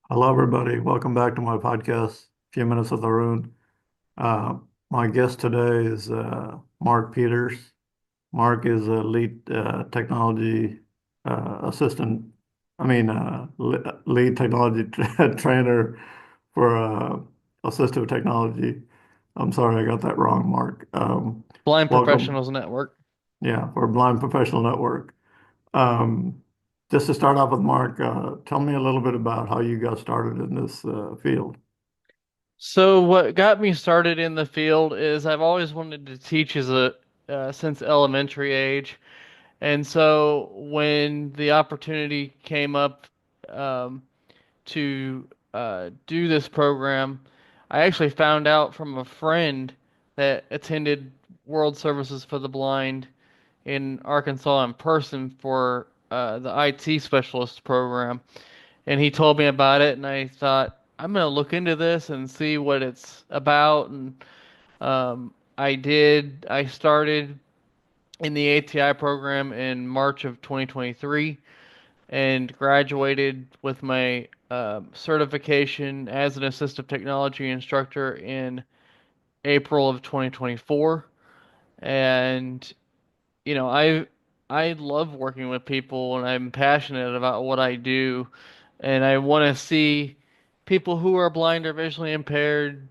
Hello, everybody. Welcome back to my podcast, Few Minutes with Arun. My guest today is Mark Peters. Mark is a lead technology assistant, lead technology trainer for assistive technology. I'm sorry, I got that wrong, Mark. Blind Welcome, Professionals Network. yeah, for Blind Professional Network. Um, just to start off with, Mark, tell me a little bit about how you got started in this field. So what got me started in the field is I've always wanted to teach as a since elementary age, and so when the opportunity came up um, to do this program, I actually found out from a friend that attended World Services for the Blind in Arkansas in person for the IT specialist program. And he told me about it, and I thought I'm gonna look into this and see what it's about. And I did. I started in the ATI program in March of 2023 and graduated with my certification as an assistive technology instructor in April of 2024. And I love working with people, and I'm passionate about what I do, and I want to see people who are blind or visually impaired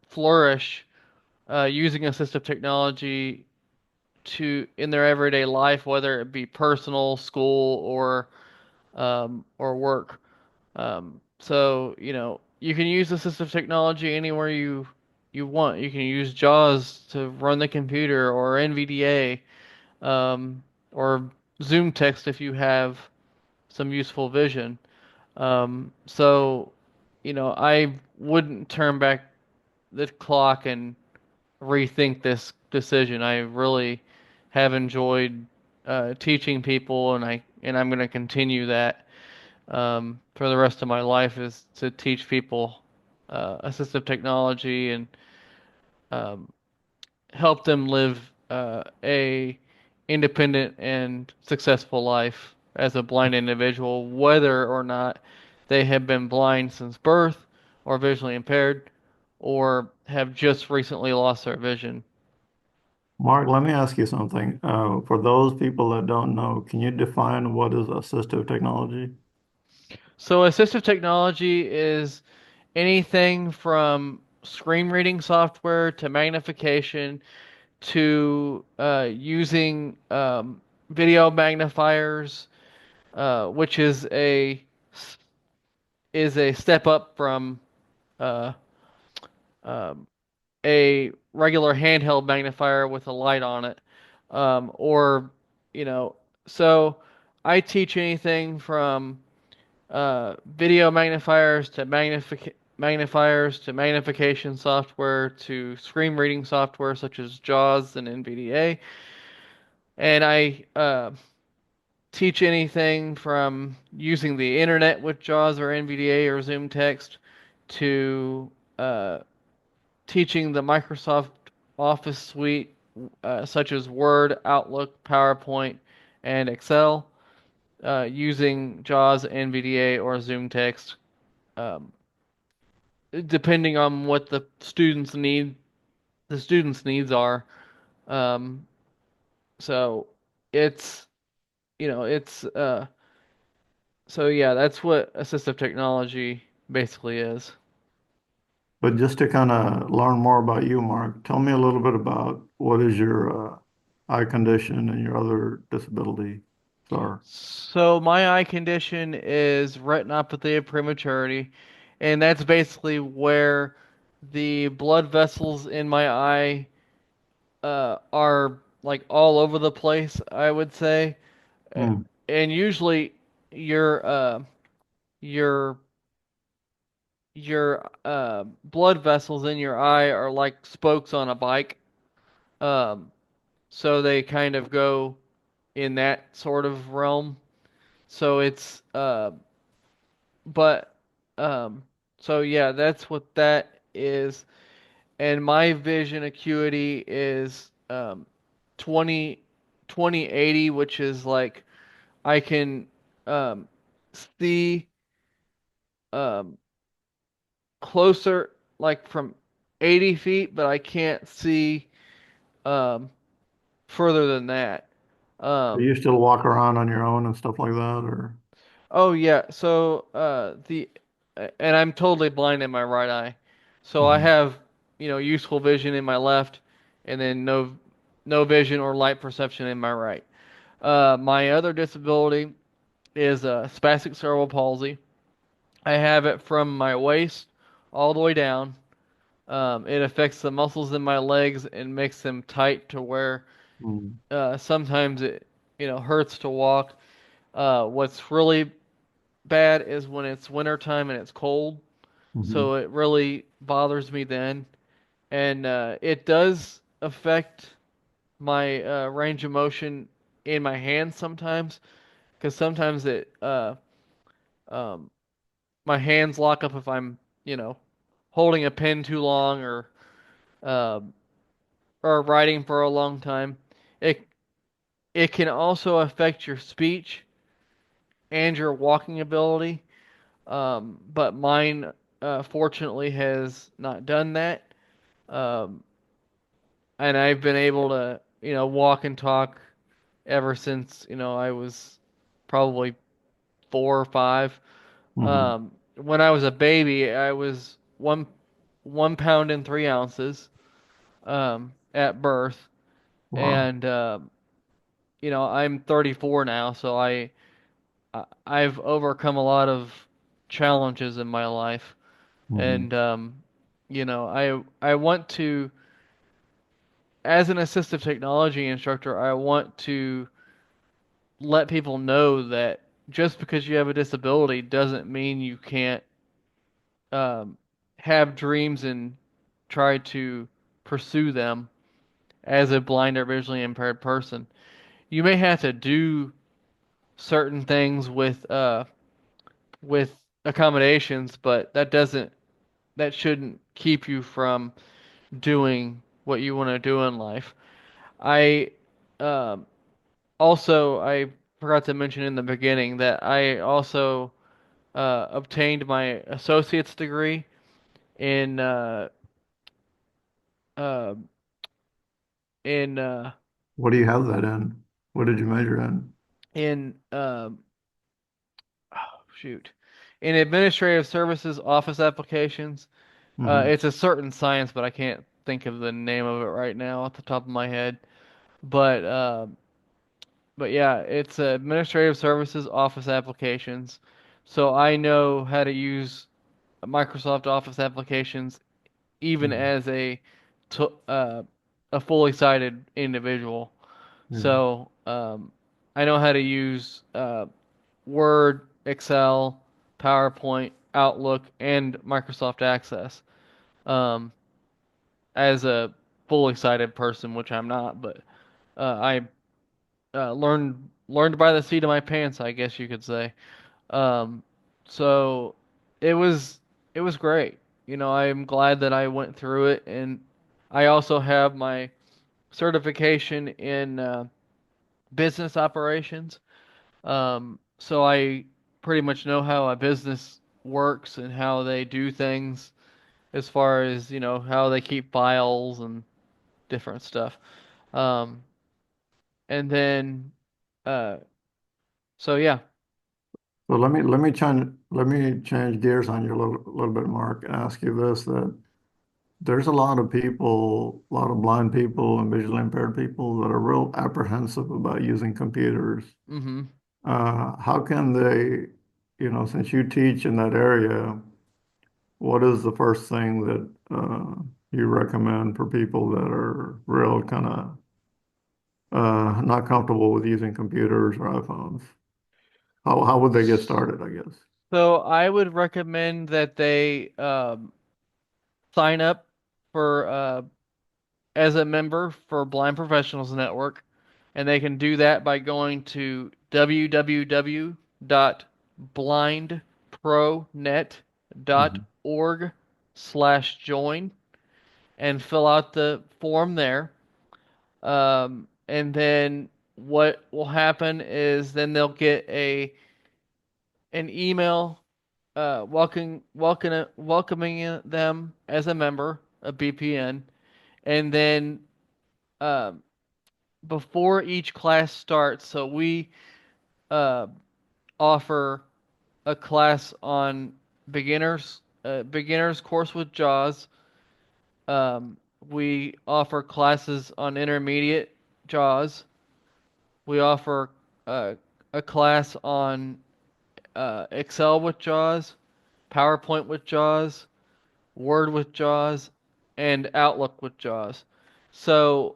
flourish using assistive technology to in their everyday life, whether it be personal, school, or work. So you can use assistive technology anywhere you want. You can use JAWS to run the computer or NVDA, or Zoom text if you have some useful vision. So I wouldn't turn back the clock and rethink this decision. I really have enjoyed teaching people, and I'm going to continue that for the rest of my life is to teach people assistive technology and um, help them live a independent and successful life as a blind individual, whether or not they have been blind since birth or visually impaired or have just recently lost their vision. Mark, let me ask you something. For those people that don't know, can you define what is assistive technology? So assistive technology is anything from screen reading software to magnification to using video magnifiers, which is a step up from uh, um, a regular handheld magnifier with a light on it, or you know. So I teach anything from video magnifiers to magnification software to screen reading software such as JAWS and NVDA, and I teach anything from using the internet with JAWS or NVDA or Zoom text to uh, teaching the Microsoft Office suite, such as Word, Outlook, PowerPoint, and Excel, using JAWS, NVDA, or Zoom text, um, depending on what the students' needs are. Um, so it's it's so yeah, that's what assistive technology basically is. But just to kind of learn more about you, Mark, tell me a little bit about what is your eye condition and your other disability are. So my eye condition is retinopathy of prematurity, and that's basically where the blood vessels in my eye are like all over the place, I would say. Uh, Hmm. And usually your uh your your blood vessels in your eye are like spokes on a bike. Um so they kind of go in that sort of realm. So it's but um so yeah, that's what that is. And my vision acuity is 20 20/80, which is like I can um see um, closer, like from 80 feet, but I can't see um, further than that. Do Um, you still walk around on your own and stuff like that, or? oh yeah, so and I'm totally blind in my right eye, so I Mhm. have useful vision in my left, and then no vision or light perception in my right. My other disability is spastic cerebral palsy. I have it from my waist all the way down. It affects the muscles in my legs and makes them tight to where Mhm. sometimes it hurts to walk. What's really bad is when it's wintertime and it's cold, Mhm. so it really bothers me then, and it does affect my range of motion in my hands sometimes, because sometimes it um, my hands lock up if I'm you know holding a pen too long um, or writing for a long time. It it can also affect your speech and your walking ability. But mine, fortunately, has not done that. Um, and I've been able to, walk and talk ever since, I was probably 4 or 5. Mhm. When I was a baby, I was 1 pound and 3 ounces, at birth. Wow. And, I'm 34 now, so I've overcome a lot of challenges in my life. Mhm. And I want to, as an assistive technology instructor, I want to let people know that just because you have a disability doesn't mean you can't um, have dreams and try to pursue them as a blind or visually impaired person. You may have to do certain things with accommodations, but that shouldn't keep you from doing what you want to do in life. I um, I forgot to mention in the beginning that I also obtained my associate's degree in uh, in uh, What do you have that in? What did you major in? in oh, shoot in administrative services office applications. Mhm. It's a certain science, but I can't think of the name of it right now off the top of my head. But yeah, it's administrative services office applications. So I know how to use Microsoft Office applications even Mhm. as t- uh, a fully sighted individual. Yeah. So I know how to use Word, Excel, PowerPoint, Outlook, and Microsoft Access um, as a fully sighted person, which I'm not, but I learned by the seat of my pants, I guess you could say. Um, so it was it was great. I'm glad that I went through it, and I also have my certification in business operations. So I pretty much know how a business works and how they do things as far as, how they keep files and different stuff. Um, and then, uh, so yeah. So let me change gears on you a little bit, Mark, and ask you this, that there's a lot of people, a lot of blind people and visually impaired people that are real apprehensive about using computers. hmm How can they, since you teach in that area, what is the first thing that you recommend for people that are real kind of not comfortable with using computers or iPhones? How would they get started, I guess? So I would recommend that they sign up for as a member for Blind Professionals Network, and they can do that by going to Mhm. www.blindpronet.org/join and fill out the form there. And then what will happen is then they'll get an email welcoming them as a member of BPN, and then um, before each class starts, so we uh, offer a class on beginners course with JAWS. We offer classes on intermediate JAWS. We offer uh, a class on Excel with JAWS, PowerPoint with JAWS, Word with JAWS, and Outlook with JAWS. So,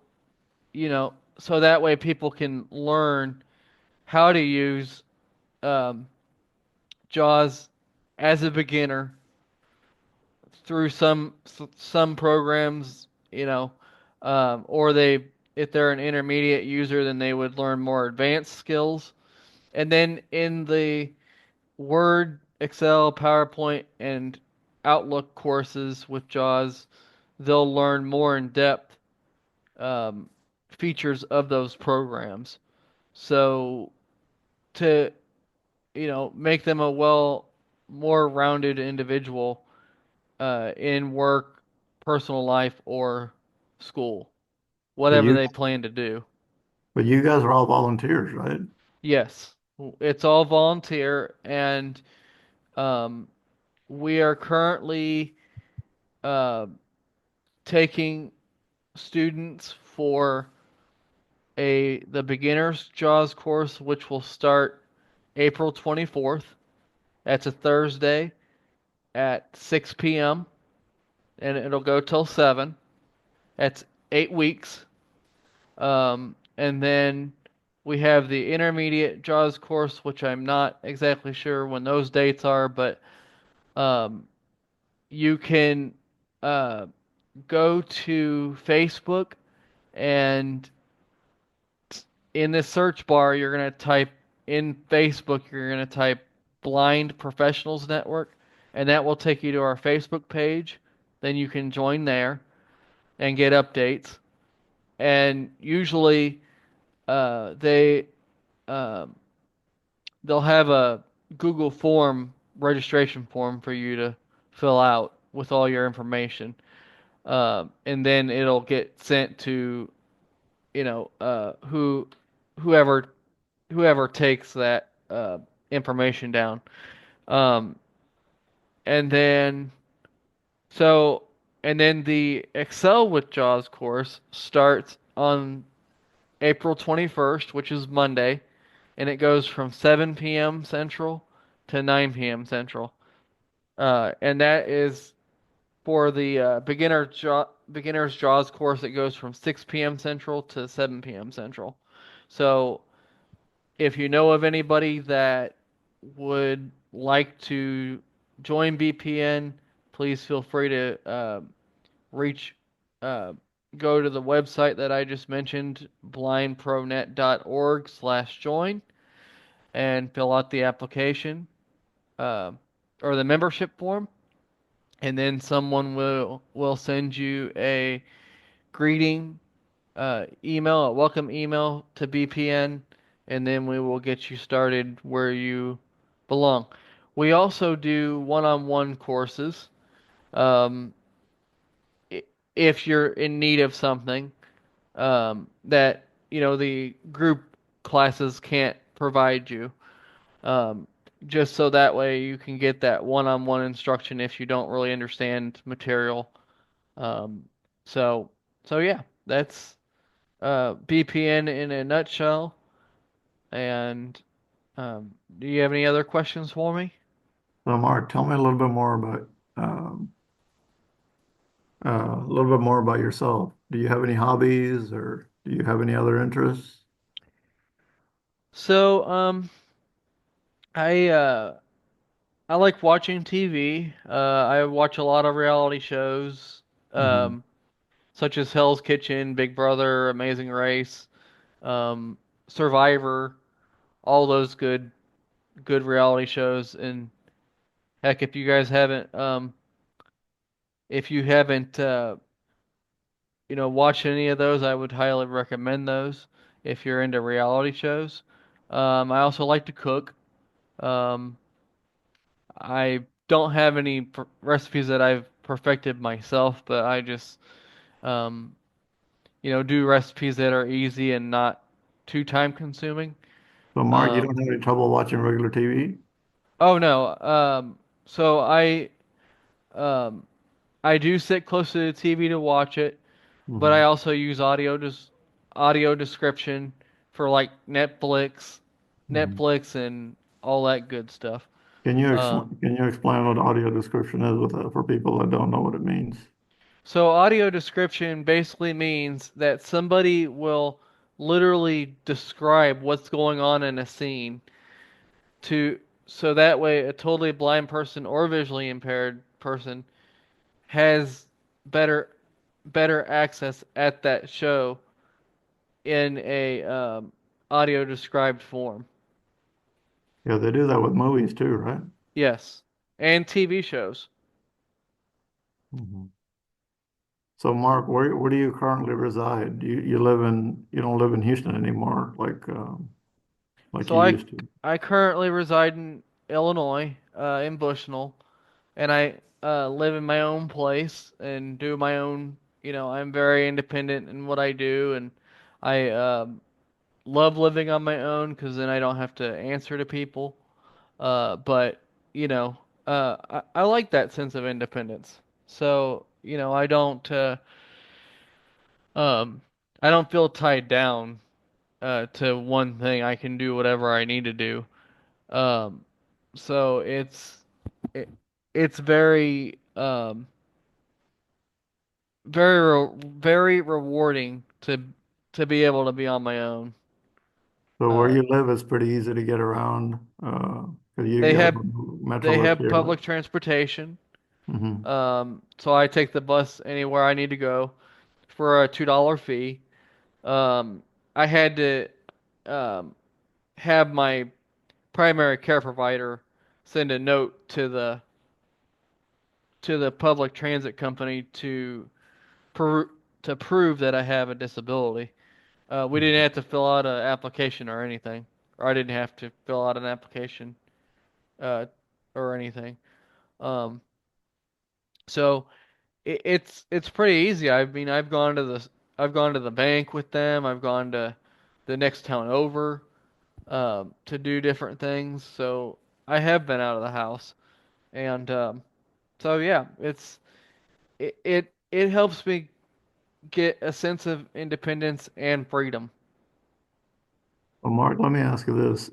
so that way people can learn how to use um, JAWS as a beginner through some programs, or they if they're an intermediate user, then they would learn more advanced skills. And then in the Word, Excel, PowerPoint, and Outlook courses with JAWS, they'll learn more in depth um, features of those programs. So to make them a more rounded individual in work, personal life, or school, But whatever you, they plan to do. but you guys are all volunteers, right? Yes, it's all volunteer, and um, we are currently uh, taking students for the beginner's JAWS course, which will start April 24th. That's a Thursday at 6 p.m. and it'll go till 7. That's 8 weeks. And then we have the intermediate JAWS course, which I'm not exactly sure when those dates are, but um, you can uh, go to Facebook and in this search bar, you're going to type in Facebook, you're going to type Blind Professionals Network, and that will take you to our Facebook page. Then you can join there and get updates. And usually, uh, they um, they'll have a Google form registration form for you to fill out with all your information, and then it'll get sent to whoever whoever takes that information down. Um, and then so and then the Excel with JAWS course starts on April 21st, which is Monday, and it goes from 7 p.m. Central to 9 p.m. Central. And that is for the beginner's JAWS course. It goes from 6 p.m. Central to 7 p.m. Central. So if you know of anybody that would like to join BPN, please feel free to reach, uh, go to the website that I just mentioned, blindpronet.org/join, and fill out the application uh, or the membership form, and then someone will send you a greeting email, a welcome email to BPN, and then we will get you started where you belong. We also do one-on-one courses. Um, if you're in need of something that the group classes can't provide you, um, just so that way you can get that one-on-one instruction if you don't really understand material. Um, so so yeah, that's BPN in a nutshell. And do you have any other questions for me? So, Mark, tell me a little bit more about um, a little bit more about yourself. Do you have any hobbies or do you have any other interests? So, I I like watching TV. I watch a lot of reality shows, Hmm. um, such as Hell's Kitchen, Big Brother, Amazing Race, um, Survivor, all those good reality shows. And heck, if you haven't watch any of those, I would highly recommend those if you're into reality shows. I also like to cook. Um, I don't have any recipes that I've perfected myself, but I just um, do recipes that are easy and not too time consuming. So, Mark, you Um, don't have any trouble watching regular TV? oh no, so um, I do sit close to the TV to watch it, but I Hmm. also use audio description for like Hmm. And all that good stuff. Um, Can you explain what audio description is for people that don't know what it means? so audio description basically means that somebody will literally describe what's going on in a scene to so that way a totally blind person or visually impaired person has better better access at that show in a audio described form. Yeah, they do that with movies too, right? Yes, and TV shows. Hmm. So, Mark, where do you currently reside? You don't live in Houston anymore, like So you I used to. I currently reside in Illinois, in Bushnell, and I live in my own place and do my own. I'm very independent in what I do, and I love living on my own because then I don't have to answer to people. But you know, I like that sense of independence. So um, I don't feel tied down to one thing. I can do whatever I need to do. Um, so it, it's very rewarding to be able to be on my own. So, where Uh, you live is pretty easy to get around, 'cause they you have have a metro they lift have here. public transportation. Hmm. So I take the bus anywhere I need to go for a $2 fee. Um, I had to um, have my primary care provider send a note to the public transit company per, to prove that I have a disability. We didn't have to fill out an application or anything, or I didn't have to fill out an application uh, or anything. Um, so it's pretty easy. I mean, I've gone to the bank with them. I've gone to the next town over to do different things. So I have been out of the house, and so yeah, it helps me get a sense of independence and freedom. Well, Mark, let me ask you this.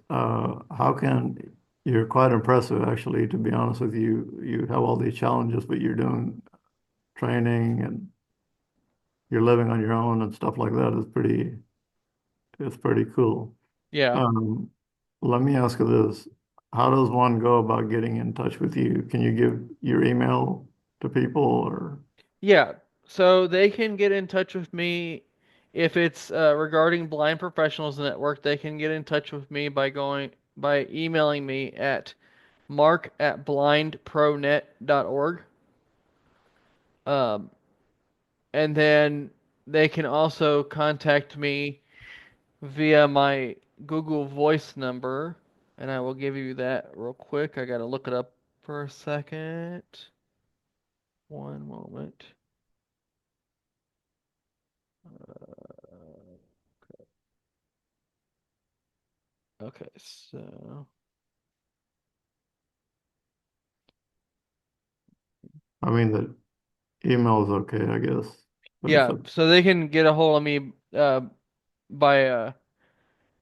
You're quite impressive, actually, to be honest with you. You have all these challenges, but you're doing training and you're living on your own and stuff like that it's pretty cool. Yeah. Um, Let me ask you this. How does one go about getting in touch with you? Can you give your email to people or? Yeah, so they can get in touch with me if it's regarding Blind Professionals Network. They can get in touch with me by emailing me at mark@blindpronet.org. Um, and then they can also contact me via my Google Voice number, and I will give you that real quick. I gotta look it up for a second. One moment. Okay, so. I mean, the email is okay, I guess, but it's Yeah, a, so they can get a hold of me by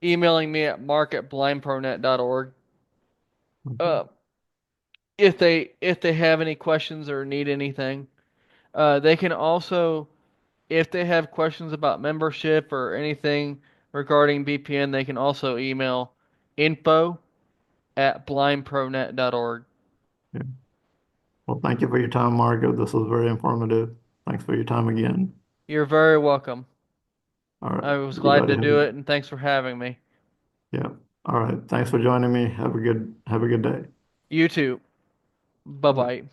emailing me at mark@blindpronet.org. okay. Uh, if they have any questions or need anything, they can also if they have questions about membership or anything regarding BPN, they can also email info@blindpronet.org. Yeah. Well, thank you for your time, Margaret. This was very informative. Thanks for your time again. You're very welcome. All right. I was glad Everybody to have do it, and thanks for having me. yeah. All right. Thanks for joining me. Have a good day. You too. Bye Bye. bye.